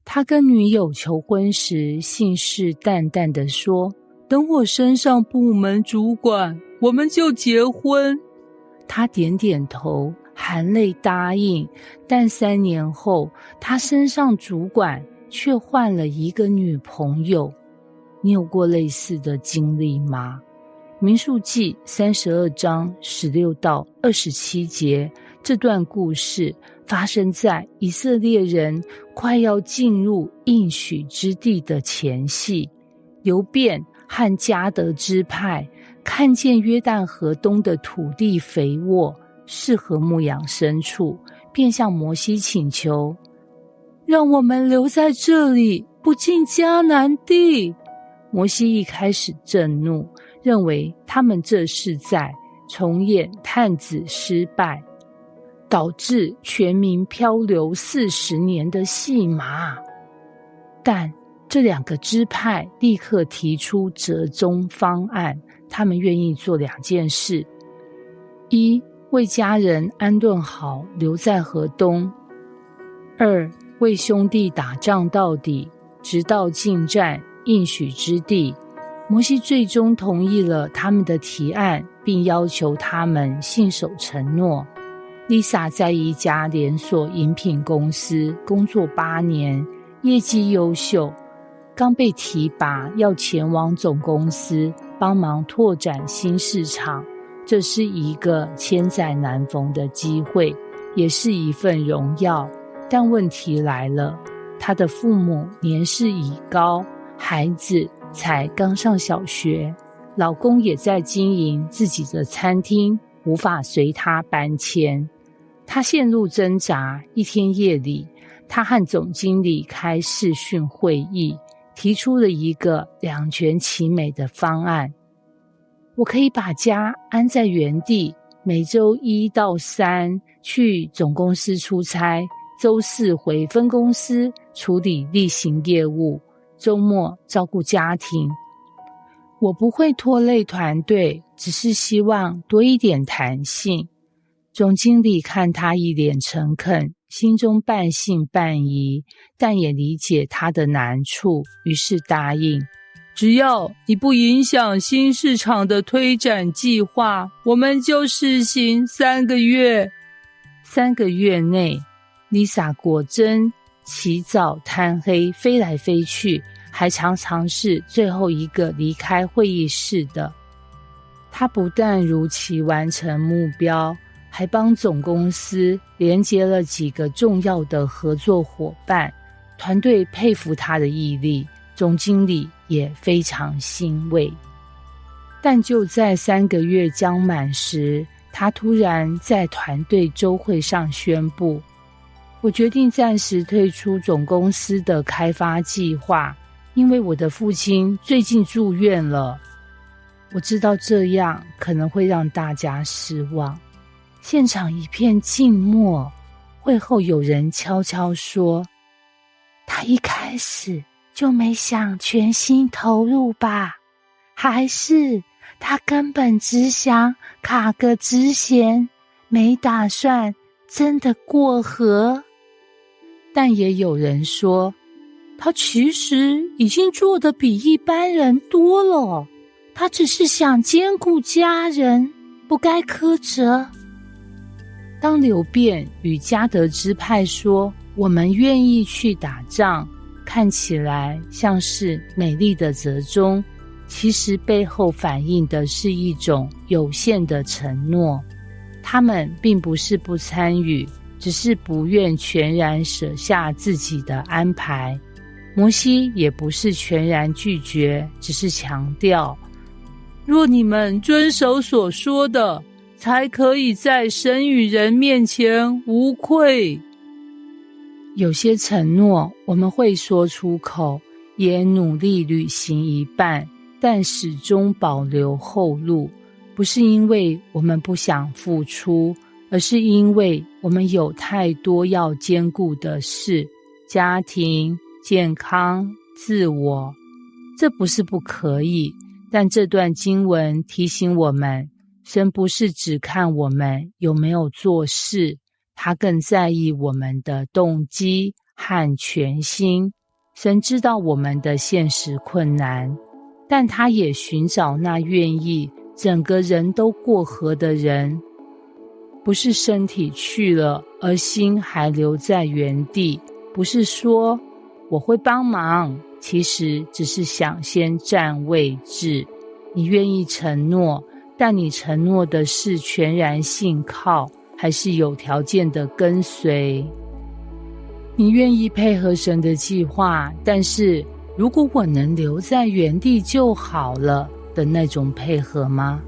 他跟女友求婚时信誓旦旦地说，等我升上部门主管，我们就结婚。他点点头，含泪答应，但3年后，他升上主管，却换了一个女朋友。你有过类似的经历吗？民数记32章16到27节，这段故事发生在以色列人快要进入应许之地的前夕。流便和迦得支派看见约旦河东的土地肥沃，适合牧养牲畜，便向摩西请求，让我们留在这里，不进迦南地。摩西一开始震怒，认为他们这是在重演探子失败，导致全民漂流40年的戏码。但这2个支派立刻提出折中方案，他们愿意做2件事：一，为家人安顿好，留在河东；二，为兄弟打仗到底，直到进占应许之地。摩西最终同意了他们的提案，并要求他们信守承诺。Lisa 在一家连锁饮品公司工作8年，业绩优秀，刚被提拔要前往总公司帮忙拓展新市场，这是一个千载难逢的机会，也是一份荣耀。但问题来了，他的父母年事已高，孩子才刚上小学，老公也在经营自己的餐厅，无法随他搬迁。他陷入挣扎，一天夜里，他和总经理开视讯会议，提出了一个两全其美的方案。我可以把家安在原地，每周1到3去总公司出差，周4回分公司处理例行业务，周末照顾家庭。我不会拖累团队，只是希望多一点弹性。总经理看他一脸诚恳，心中半信半疑，但也理解他的难处，于是答应，只要你不影响新市场的推展计划，我们就试行3个月。3个月内， Lisa 果真起早贪黑，飞来飞去，还常常是最后一个离开会议室的。她不但如期完成目标，还帮总公司连接了几个重要的合作伙伴，团队佩服她的毅力，总经理也非常欣慰。但就在3个月将满时，她突然在团队周会上宣布，我决定暂时退出总公司的开发计划，因为我的父亲最近住院了。我知道这样可能会让大家失望。现场一片静默，会后有人悄悄说，他一开始就没想全心投入吧？还是他根本只想卡个职衔，没打算真的过河？但也有人说，他其实已经做得比一般人多了，他只是想兼顾家人，不该苛责。当流便与迦得支派说我们愿意去打仗，看起来像是美丽的折中，其实背后反映的是一种有限的承诺。他们并不是不参与，只是不愿全然舍下自己的安排。摩西也不是全然拒绝，只是强调，若你们遵守所说的，才可以在神与人面前无愧。有些承诺我们会说出口，也努力履行一半，但始终保留后路，不是因为我们不想付出，而是因为我们有太多要兼顾的事，家庭、健康、自我。这不是不可以，但这段经文提醒我们，神不是只看我们有没有做事，他更在意我们的动机和全心。神知道我们的现实困难，但他也寻找那愿意整个人都过河的人，不是身体去了，而心还留在原地。不是说我会帮忙，其实只是想先占位置。你愿意承诺，但你承诺的是全然信靠，还是有条件的跟随？你愿意配合神的计划，但是如果我能留在原地就好了的那种配合吗？